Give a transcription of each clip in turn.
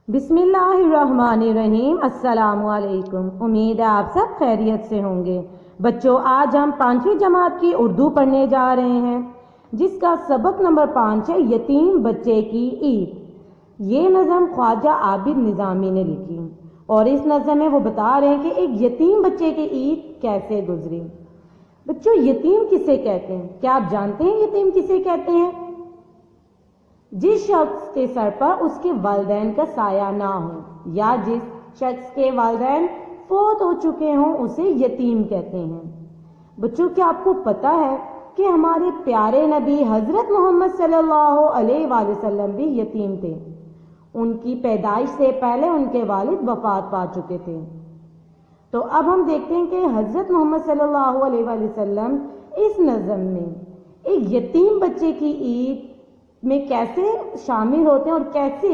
بسم اللہ الرحمن الرحیم۔ السلام علیکم۔ امید ہے آپ سب خیریت سے ہوں گے۔ بچوں، آج ہم 5ویں جماعت کی اردو پڑھنے جا رہے ہیں، جس کا سبق نمبر 5 ہے یتیم بچے کی عید۔ یہ نظم خواجہ عابد نظامی نے لکھی اور اس نظم میں وہ بتا رہے ہیں کہ ایک یتیم بچے کی عید کیسے گزری۔ بچوں، یتیم کسے کہتے ہیں؟ کیا آپ جانتے ہیں یتیم کسے کہتے ہیں؟ جس شخص کے سر پر اس کے والدین کا سایہ نہ ہو یا جس شخص کے والدین فوت ہو چکے ہوں اسے یتیم کہتے ہیں۔ بچوں، کیا آپ کو پتا ہے کہ ہمارے پیارے نبی حضرت محمد صلی اللہ علیہ وآلہ وسلم بھی یتیم تھے؟ ان کی پیدائش سے پہلے ان کے والد وفات پا چکے تھے۔ تو اب ہم دیکھتے ہیں کہ حضرت محمد صلی اللہ علیہ وآلہ وسلم اس نظم میں ایک یتیم بچے کی عید میں کیسے شامل ہوتے ہیں اور کیسے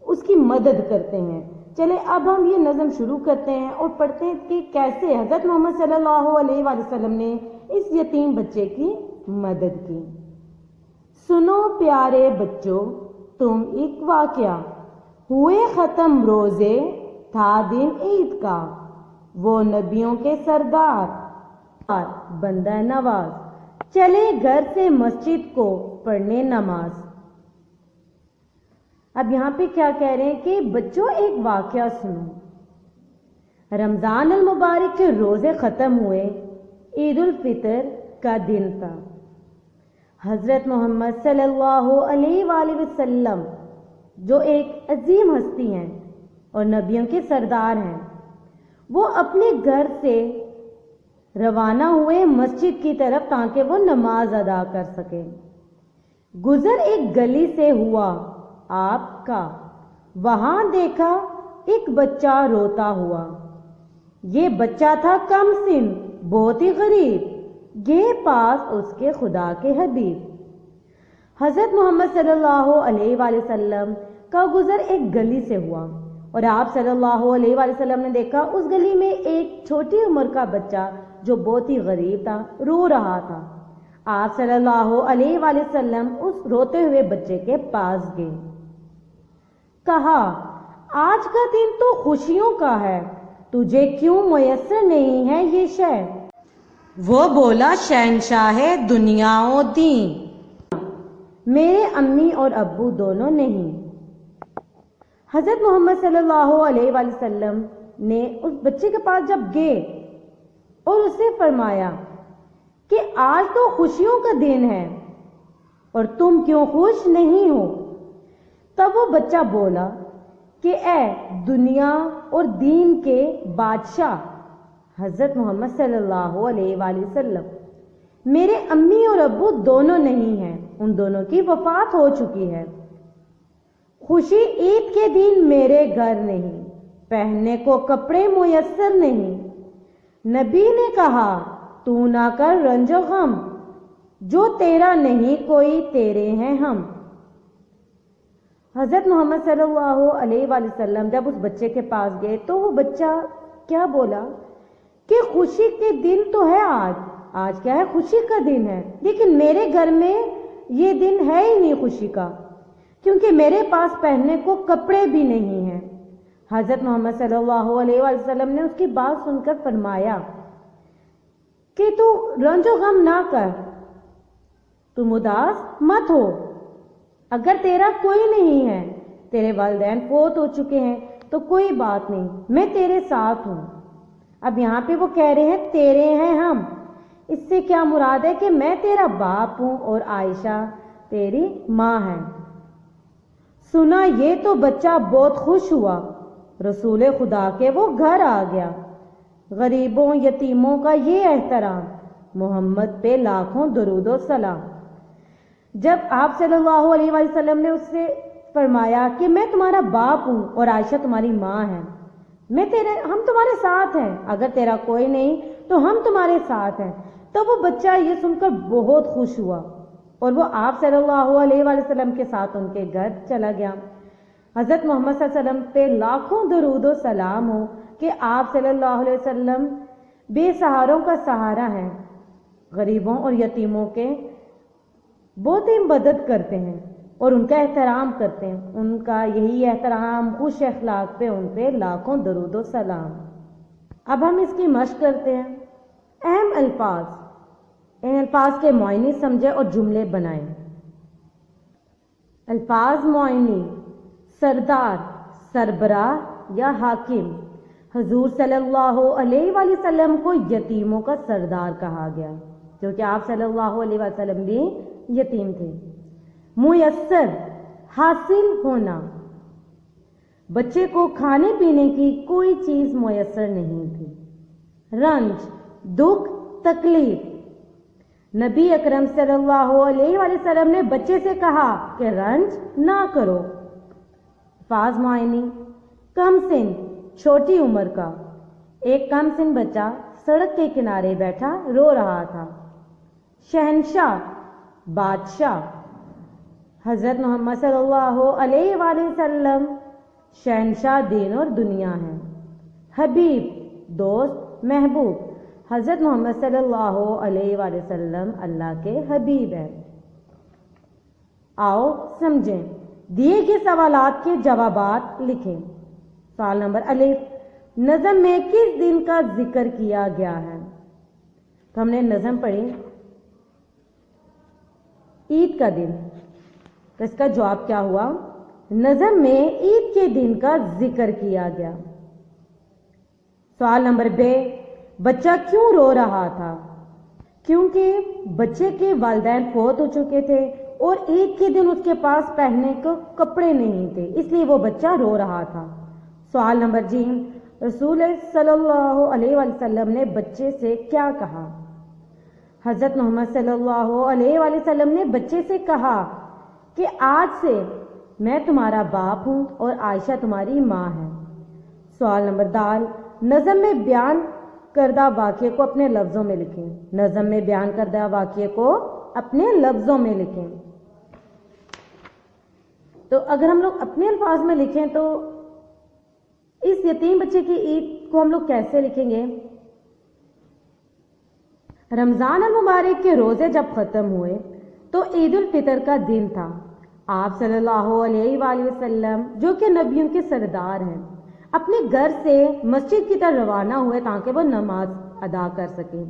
اس کی مدد کرتے ہیں۔ چلے اب ہم یہ نظم شروع کرتے ہیں اور پڑھتے ہیں کہ کیسے حضرت محمد صلی اللہ علیہ وآلہ وسلم نے اس یتیم بچے کی مدد کی۔ سنو پیارے بچوں، تم ایک واقعہ، ہوئے ختم روزے، تھا دن عید کا، وہ نبیوں کے سردار بندہ نواز، چلے گھر سے مسجد کو پڑھنے نماز۔ اب یہاں پہ کیا کہہ رہے ہیں کہ بچوں ایک واقعہ سنو۔ رمضان المبارک کے روزے ختم ہوئے، عید الفطر کا دن تھا۔ حضرت محمد صلی اللہ علیہ وآلہ وسلم جو ایک عظیم ہستی ہیں اور نبیوں کے سردار ہیں، وہ اپنے گھر سے روانہ ہوئے مسجد کی طرف تاکہ وہ نماز ادا کر سکے۔ گزر ایک گلی سے ہوا آپ کا، وہاں دیکھا ایک بچہ روتا ہوا۔ یہ بچہ تھا کم سن، بہت ہی غریب، گئے پاس اس کے خدا کے حبیب۔ حضرت محمد صلی اللہ علیہ وآلہ وسلم کا گزر ایک گلی سے ہوا اور آپ صلی اللہ علیہ وآلہ وسلم نے دیکھا اس گلی میں ایک چھوٹی عمر کا بچہ جو بہت ہی غریب تھا، رو رہا تھا۔ آپ صلی اللہ علیہ وآلہ وسلم اس روتے ہوئے بچے کے پاس گئے، کہا آج کا دن تو خوشیوں کا ہے، تجھے کیوں میسر نہیں ہے یہ شے؟ وہ بولا شہنشاہ دنیا و دین، میرے امی اور ابو دونوں نہیں۔ حضرت محمد صلی اللہ علیہ وآلہ وسلم نے اس بچے کے پاس جب گئے اور اسے فرمایا کہ آج تو خوشیوں کا دن ہے اور تم کیوں خوش نہیں ہو؟ تب وہ بچہ بولا کہ اے دنیا اور دین کے بادشاہ حضرت محمد صلی اللہ علیہ وآلہ وسلم، میرے امی اور ابو دونوں نہیں ہیں، ان دونوں کی وفات ہو چکی ہے۔ خوشی عید کے دن میرے گھر نہیں، پہننے کو کپڑے میسر نہیں۔ نبی نے کہا تو نہ کر رنج و غم، جو تیرا نہیں کوئی تیرے ہیں ہم۔ حضرت محمد صلی اللہ علیہ وآلہ وسلم جب اس بچے کے پاس گئے تو وہ بچہ کیا بولا کہ خوشی کے دن تو ہے آج کیا ہے، خوشی کا دن ہے، لیکن میرے گھر میں یہ دن ہے ہی نہیں خوشی کا، کیونکہ میرے پاس پہننے کو کپڑے بھی نہیں ہیں۔ حضرت محمد صلی اللہ علیہ وآلہ وسلم نے اس کی بات سن کر فرمایا کہ تو رنج و غم نہ کر، تم اداس مت ہو، اگر تیرا کوئی نہیں ہے، تیرے والدین فوت ہو چکے ہیں تو کوئی بات نہیں، میں تیرے ساتھ ہوں۔ اب یہاں پہ وہ کہہ رہے ہیں تیرے ہیں ہم، اس سے کیا مراد ہے کہ میں تیرا باپ ہوں اور عائشہ تیری ماں ہے۔ سنا یہ تو بچہ بہت خوش ہوا، رسول خدا کے وہ گھر آ گیا، غریبوں یتیموں کا یہ احترام، محمد پہ لاکھوں درود و سلام۔ جب آپ صلی اللہ علیہ وآلہ وسلم نے اس سے فرمایا کہ میں تمہارا باپ ہوں اور عائشہ تمہاری ماں ہے، ہم تمہارے ساتھ ہیں، اگر تیرا کوئی نہیں تو ہم تمہارے ساتھ ہیں، تو وہ بچہ یہ سن کر بہت خوش ہوا اور وہ آپ صلی اللہ علیہ وآلہ وسلم کے ساتھ ان کے گھر چلا گیا۔ حضرت محمد صلی اللہ علیہ وسلم پہ لاکھوں درود و سلام ہو کہ آپ صلی اللہ علیہ وسلم بے سہاروں کا سہارا ہیں، غریبوں اور یتیموں کے بہت ہی مدد کرتے ہیں۔ اور ان کا احترام کرتے ہیں. ان کا یہی احترام، خوش اخلاق پہ ان پہ لاکھوں درود و سلام. اب ہم اس کی مشق کرتے ہیں. اہم الفاظ، ان الفاظ کے معنی سمجھیں اور جملے بنائیں. الفاظ معنی: سردار، سربراہ یا حاکم. حضور صلی اللہ علیہ وآلہ وسلم کو یتیموں کا سردار کہا گیا کیونکہ آپ صلی اللہ علیہ وسلم بھی یتیم تھے. میسر، حاصل ہونا. بچے کو کھانے پینے کی کوئی چیز میسر نہیں تھی. رنج، دکھ، تکلیف. نبی اکرم صلی اللہ علیہ وآلہ وسلم نے بچے سے کہا کہ رنج نہ کرو. الفاظ معنی: کم سن، چھوٹی عمر کا. ایک کم سن بچہ سڑک کے کنارے بیٹھا رو رہا تھا. شہنشاہ، بادشاہ. حضرت محمد صلی اللہ علیہ وآلہ وسلم شہنشاہ دین اور دنیا ہیں. حبیب، دوست، محبوب. حضرت محمد صلی اللہ علیہ وآلہ وسلم اللہ کے حبیب ہیں. آؤ سمجھیں. دیے گئے سوالات کے جوابات لکھیں. سوال نمبر الف، نظم میں کس دن کا ذکر کیا گیا ہے؟ تو ہم نے نظم پڑھی عید کا دن. تو اس کا جواب کیا ہوا؟ نظم میں عید کے دن کا ذکر کیا گیا. سوال نمبر ب، بچہ کیوں رو رہا تھا؟ کیونکہ بچے کے والدین فوت ہو چکے تھے اور عید کے دن اس کے پاس پہننے کو کپڑے نہیں تھے، اس لیے وہ بچہ رو رہا تھا. سوال نمبر ج، رسول صلی اللہ علیہ وسلم نے بچے سے کیا کہا؟ حضرت محمد صلی اللہ علیہ وآلہ وسلم نے بچے سے کہا کہ آج سے میں تمہارا باپ ہوں اور عائشہ تمہاری ماں ہے. سوال نمبر د، نظم میں بیان کردہ واقعے کو اپنے لفظوں میں لکھیں. نظم میں بیان کردہ واقعے کو اپنے لفظوں میں لکھیں. تو اگر ہم لوگ اپنے الفاظ میں لکھیں تو اس یتیم بچے کی عید کو ہم لوگ کیسے لکھیں گے؟ رمضان المبارک کے روزے جب ختم ہوئے تو عید الفطر کا دن تھا. آپ صلی اللہ علیہ وآلہ وسلم جو کہ نبیوں کے سردار ہیں اپنے گھر سے مسجد کی طرف روانہ ہوئے تاکہ وہ نماز ادا کر سکیں.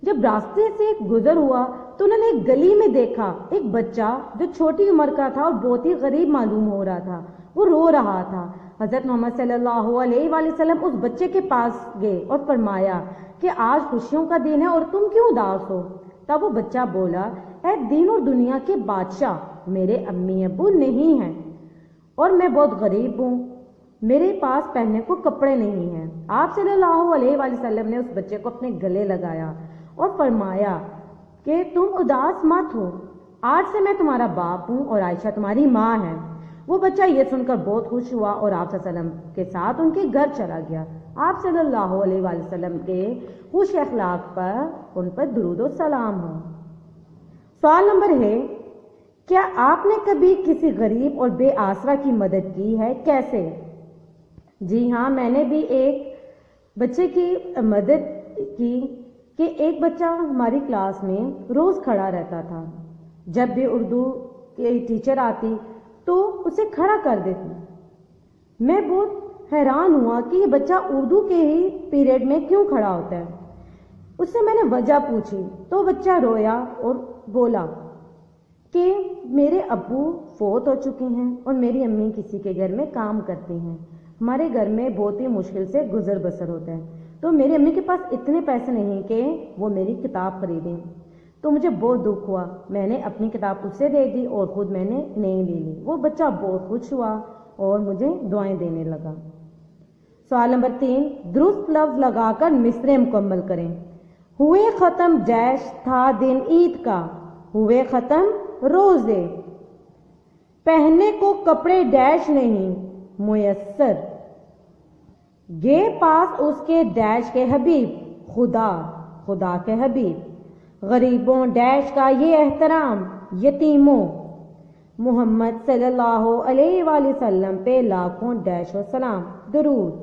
جب راستے سے گزر ہوا تو انہوں نے ایک گلی میں دیکھا ایک بچہ جو چھوٹی عمر کا تھا اور بہت ہی غریب معلوم ہو رہا تھا، وہ رو رہا تھا. حضرت محمد صلی اللہ علیہ وآلہ وسلم اس بچے کے پاس گئے اور فرمایا کہ آج خوشیوں کا دن ہے اور تم کیوں اداس ہو؟ تب وہ بچہ بولا، اے دین اور دنیا کے بادشاہ، میرے امی ابو نہیں ہیں اور میں بہت غریب ہوں، میرے پاس پہننے کو کپڑے نہیں ہیں. آپ صلی اللہ علیہ وآلہ وسلم نے اس بچے کو اپنے گلے لگایا اور فرمایا کہ تم اداس مت ہو، آج سے میں تمہارا باپ ہوں اور عائشہ تمہاری ماں ہے. وہ بچہ یہ سن کر بہت خوش ہوا اور آپ صلی اللہ علیہ وسلم کے ساتھ ان کے گھر چلا گیا. آپ صلی اللہ علیہ وآلہ وسلم کے خوش اخلاق پر ان پر درود و سلام ہو. سوال نمبر ہے، کیا آپ نے کبھی کسی غریب اور بے آسرا کی مدد کی ہے؟ کیسے؟ جی ہاں، میں نے بھی ایک بچے کی مدد کی کہ ایک بچہ ہماری کلاس میں روز کھڑا رہتا تھا. جب بھی اردو کی ٹیچر آتی تو اسے کھڑا کر دیتی. میں بہت حیران ہوا کہ یہ بچہ اردو کے ہی پیریڈ میں کیوں کھڑا ہوتا ہے. اس سے میں نے وجہ پوچھی تو بچہ رویا اور بولا کہ میرے ابو فوت ہو چکے ہیں اور میری امی کسی کے گھر میں کام کرتی ہیں، ہمارے گھر میں بہت ہی مشکل سے گزر بسر ہوتا ہے، تو میری امی کے پاس اتنے پیسے نہیں کہ وہ میری کتاب خریدیں. تو مجھے بہت دکھ ہوا، میں نے اپنی کتاب اسے دے دی اور خود میں نے نئی لے لی. وہ بچہ بہت خوش ہوا اور مجھے دعائیں دینے لگا. سوال نمبر 3، درست لفظ لگا کر مصرعے مکمل کریں. ہوئے ختم ڈیش تھا دن عید کا، ہوئے ختم روزے، پہننے کو کپڑے ڈیش نہیں میسر، گئے پاس اس کے ڈیش کے حبیب، خدا، خدا کے حبیب، غریبوں ڈیش کا یہ احترام، یتیموں، محمد صلی اللہ علیہ وآلہ وسلم پہ لاکھوں ڈیش و سلام درود.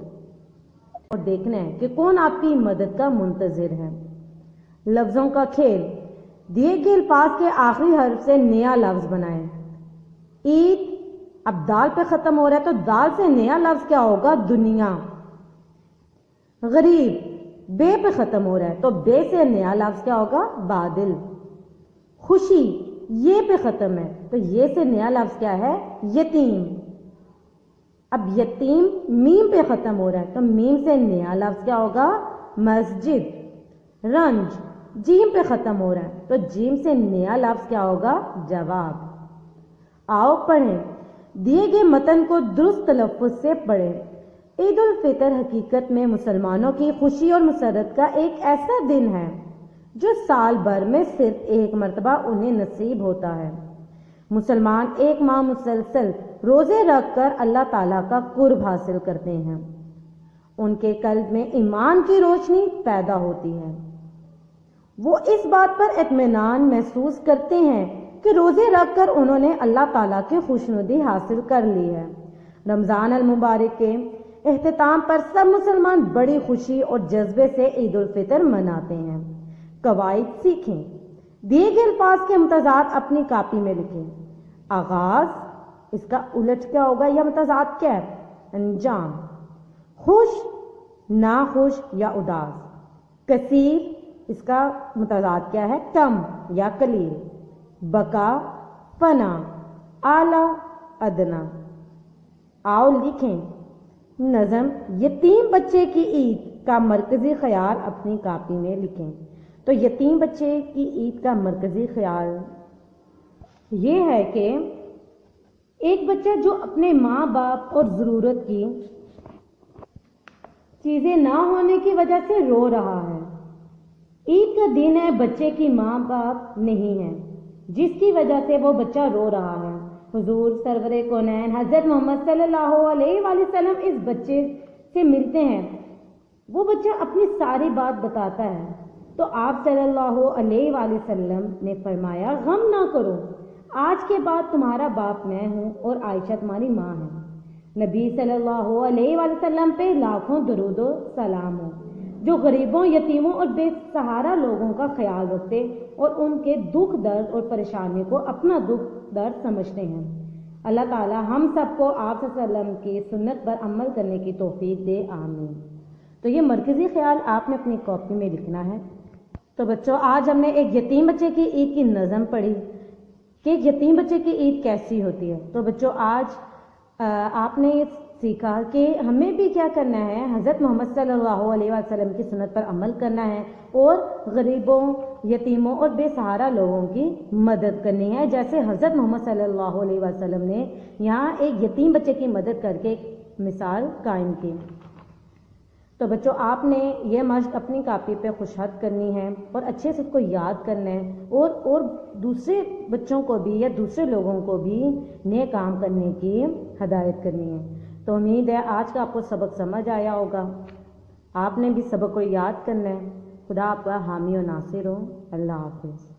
اور دیکھنا ہے کہ کون آپ کی مدد کا منتظر ہے. لفظوں کا کھیل، دیے گئے الفاظ کے آخری حرف سے نیا لفظ بنائیں. عید اب دال پہ ختم ہو رہا ہے تو دال سے نیا لفظ کیا ہوگا؟ دنیا. غریب بے پہ ختم ہو رہا ہے تو بے سے نیا لفظ کیا ہوگا؟ بادل. خوشی یہ پہ ختم ہے تو یہ سے نیا لفظ کیا ہے؟ یتیم. اب یتیم میم پہ ختم ہو رہا ہے تو میم سے نیا لفظ کیا ہوگا؟ مسجد. رنج جیم پہ ختم ہو رہا ہے تو جیم سے نیا لفظ کیا ہوگا؟ جواب. آؤ پڑھیں. دیے گئے متن کو درست تلفظ سے پڑھیں. عید الفطر حقیقت میں مسلمانوں کی خوشی اور مسرت کا ایک ایسا دن ہے جو سال بھر میں صرف ایک مرتبہ انہیں نصیب ہوتا ہے. مسلمان ایک ماہ مسلسل روزے رکھ کر اللہ تعالیٰ کا قرب حاصل کرتے ہیں. ان کے قلب میں ایمان کی روشنی پیدا ہوتی ہے. وہ اس بات پر اطمینان محسوس کرتے ہیں کہ روزے رکھ کر انہوں نے اللہ تعالیٰ کی خوشنودی حاصل کر لی ہے. رمضان المبارک کے اختتام پر سب مسلمان بڑی خوشی اور جذبے سے عید الفطر مناتے ہیں. قواعد سیکھیں. دیے گئے الفاظ کے امتزاج اپنی کاپی میں لکھیں. آغاز اس کا الٹ کیا ہوگا یا امتزاج کیا ہے؟ انجام. خوش ناخوش یا اداس. کثیر اس کا امتزاج کیا ہے؟ کم یا قلیل. بقا فنا. اعلی ادنا. آؤ لکھیں. نظم یتیم بچے کی عید کا مرکزی خیال اپنی کاپی میں لکھیں. تو یتیم بچے کی عید کا مرکزی خیال یہ ہے کہ ایک بچہ جو اپنے ماں باپ اور ضرورت کی چیزیں نہ ہونے کی وجہ سے رو رہا ہے. عید کا دن ہے، بچے کی ماں باپ نہیں ہے جس کی وجہ سے وہ بچہ رو رہا ہے. حضور سرور کونین حضرت محمد صلی اللہ علیہ وآلہ وسلم اس بچے سے ملتے ہیں. وہ بچہ اپنی ساری بات بتاتا ہے تو آپ صلی اللہ علیہ وآلہ وسلم نے فرمایا غم نہ کرو، آج کے بعد تمہارا باپ میں ہوں اور عائشہ تمہاری ماں ہے. نبی صلی اللہ علیہ وآلہ وسلم پہ لاکھوں درود و سلام ہو جو غریبوں، یتیموں اور بے سہارا لوگوں کا خیال رکھتے اور ان کے دکھ درد اور پریشانی کو اپنا دکھ درد سمجھتے ہیں. اللہ تعالی ہم سب کو آپ صلی اللہ علیہ وسلم کی سنت پر عمل کرنے کی توفیق دے. آمین. تو یہ مرکزی خیال آپ نے اپنی کاپی میں لکھنا ہے. تو بچوں آج ہم نے ایک یتیم بچے کی عید کی نظم پڑھی کہ ایک یتیم بچے کی عید کیسی ہوتی ہے. تو بچوں آج آپ نے یہ سیکھا کہ ہمیں بھی کیا کرنا ہے، حضرت محمد صلی اللہ علیہ وسلم کی سنت پر عمل کرنا ہے اور غریبوں، یتیموں اور بے سہارا لوگوں کی مدد کرنی ہے، جیسے حضرت محمد صلی اللہ علیہ وسلم نے یہاں ایک یتیم بچے کی مدد کر کے ایک مثال قائم کی. تو بچوں آپ نے یہ مشق اپنی کاپی پہ خوشحد کرنی ہے اور اچھے سے اس کو یاد کرنا ہے اور دوسرے بچوں کو بھی یا دوسرے لوگوں کو بھی نئے کام کرنے کی ہدایت کرنی ہے. تو امید ہے آج کا آپ کو سبق سمجھ آیا ہوگا. آپ نے بھی سبق کو یاد کرنا ہے. خدا آپ کا حامی و ناصر ہو. اللہ حافظ.